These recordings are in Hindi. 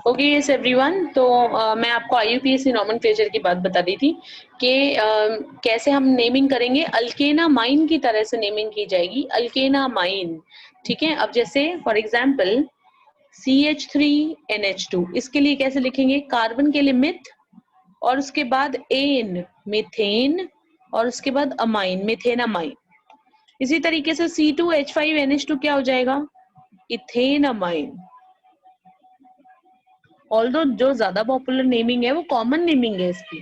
Okay yes everyone. तो मैं आपको आईयूपीएसी नोमेनक्लेचर की बात बता रही थी कि कैसे हम नेमिंग करेंगे। अल्केनामाइन की तरह से नेमिंग की जाएगी, अल्केनामाइन। ठीक है, अब जैसे फॉर एग्जांपल CH3NH2, इसके लिए कैसे लिखेंगे? कार्बन के लिए मिथ और उसके बाद एन मीथेन और उसके बाद अमाइन मिथेनामाइन। इसी तरीके से C2H5NH2 क्या हो जाएगा? इथेनामाइन। ऑल्दो जो ज्यादा पॉपुलर नेमिंग है वो कॉमन नेमिंग है इसकी,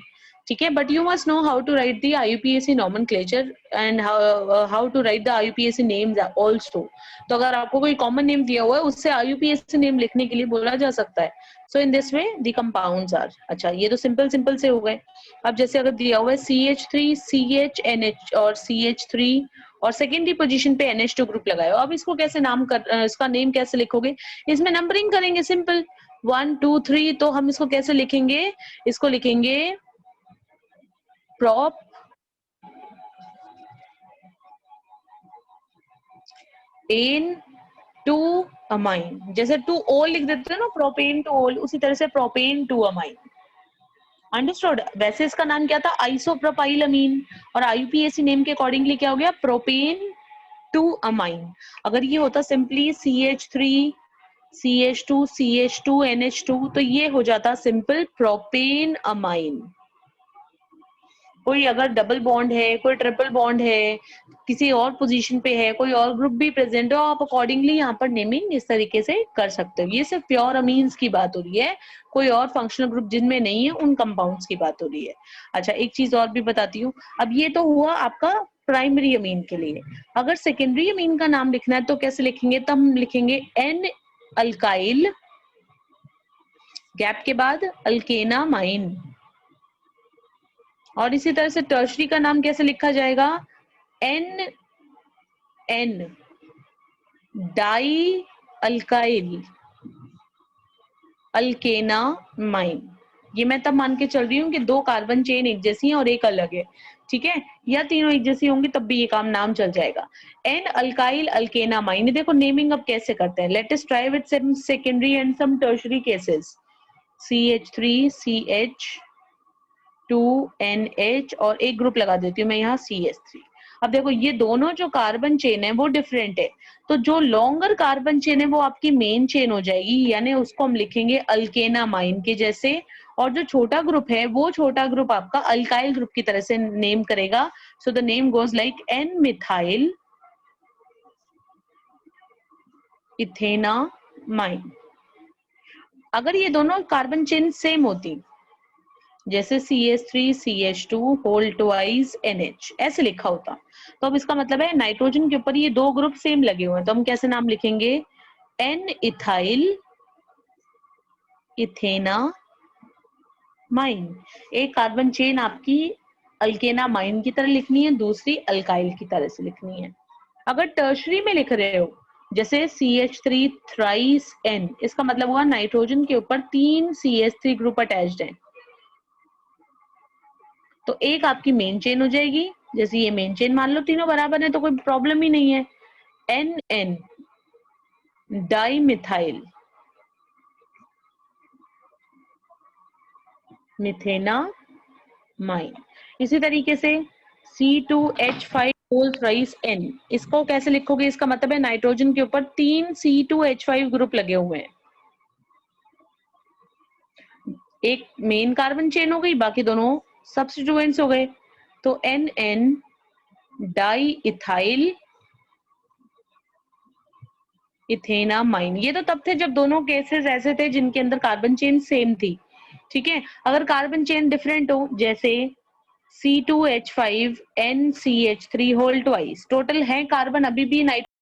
ठीक है, but you must know how to write the IUPAC nomenclature and how to write the IUPAC names also. तो अगर आपको कोई कॉमन नेम दिया हुआ है उससे आईयूपीएसी नेम लिखने के लिए बोला जा सकता है। So in this way the compounds are. अच्छा, ये तो सिंपल सिंपल से हो गए। अब जैसे अगर दिया हुआ है CH3 CHNH और CH3 और सेकेंडरी पोजीशन पे NH2 ग्रुप लगाया, अब इसको कैसे नाम कर, इसका नेम कैसे लिखोगे? इसमें नंबरिंग करेंगे, सिंपल 1 2 3। तो हम इसको कैसे लिखेंगे? इसको लिखेंगे प्रोप एन टू अमाइन। जैसे टू ओल लिख देते हैं ना, प्रोपेन टू ओल, उसी तरह से प्रोपेन टू अमाइन। अंडरस्टूड? वैसे इसका नाम क्या था? आइसोप्रोपाइल अमीन, और आईयूपीएसी नेम के अकॉर्डिंगली क्या हो गया? Propane two amine. अगर ये होता simply CH3 CH2 CH2 NH2 तो ये हो जाता सिंपल प्रोपेन अमाइन। कोई अगर डबल बॉन्ड है, कोई ट्रिपल बॉन्ड है, किसी और पोजीशन पे है, कोई और ग्रुप भी प्रेजेंट हो, आप अकॉर्डिंगली यहाँ पर नेमिंग इस तरीके से कर सकते हो। ये सिर्फ प्योर अमीन्स की बात हो रही है, कोई और फंक्शनल ग्रुप जिनमें नहीं है उन कंपाउंड्स की बात हो रही है। अच्छा, एक चीज और भी बताती हूँ। अब ये तो हुआ आपका प्राइमरी अमीन के लिए। अगर सेकेंडरी अमीन का नाम लिखना है तो कैसे लिखेंगे? तो हम लिखेंगे एन अल्काइल, गैप के बाद अल्केनामाइन। और इसी तरह से टर्शरी का नाम कैसे लिखा जाएगा? N N di alkyl alkanamine. ये मैं तब मान के चल रही हूँ कि दो कार्बन चेन एक जैसी हैं और एक अलग है, ठीक है, या तीनों एक जैसी होंगी तब भी ये काम नाम चल जाएगा। N alkyl alkanamine. देखो नेमिंग अब कैसे करते हैं। Let us try with some secondary and some tertiary cases. CH3 CH2NH और एक ग्रुप लगा देती हूँ मैं यहाँ CH3। अब देखो ये दोनों जो कार्बन चेन है वो डिफरेंट है, तो जो लॉन्गर कार्बन चेन है वो आपकी मेन चेन हो जाएगी, यानी उसको हम लिखेंगे अल्केनामाइन के जैसे। और जो छोटा ग्रुप है वो छोटा ग्रुप आपका अल्काइल ग्रुप की तरह से नेम करेगा। So the name goes like an methyl ethanamine. अगर ये दोनों कार्बन चेन सेम होती, जैसे CH3 CH2 whole twice NH ऐसे लिखा होता, तो अब इसका मतलब है नाइट्रोजन के ऊपर ये दो ग्रुप सेम लगे हुए हैं, तो हम कैसे नाम लिखेंगे? N ethyl ethanamine. एक कार्बन चेन आपकी अल्केनामाइन की तरह लिखनी है, दूसरी अल्काइल की तरह से लिखनी है। अगर टर्शरी में लिख रहे हो जैसे CH3 थ्राइस N, इसका मतलब हुआ नाइट्रोजन के ऊपर 3 CH3 ग्रुप अटैच्ड हैं, तो एक आपकी मेन चेन हो जाएगी। जैसे ये मेन चेन मान लो तीनों बराबर है तो कोई प्रॉब्लम ही नहीं है। N N di methyl methanamine. इसी तरीके से C2H5 होल थ्राइस N, इसको कैसे लिखोगे? इसका मतलब है नाइट्रोजन के ऊपर 3 C2H5 ग्रुप लगे हुए हैं, एक मेन कार्बन चेन हो गई, बाकी दोनों सब्स्टिट्यूएंट्स हो गए। तो N N di ethyl ethanamine. ये तो तब थे जब दोनों केसेस ऐसे थे जिनके अंदर कार्बन चेन सेम थी, ठीक है। अगर कार्बन चेन डिफरेंट हो, जैसे C2H5 NCH3 whole twice, total है कार्बन अभी भी नाइट्रोजन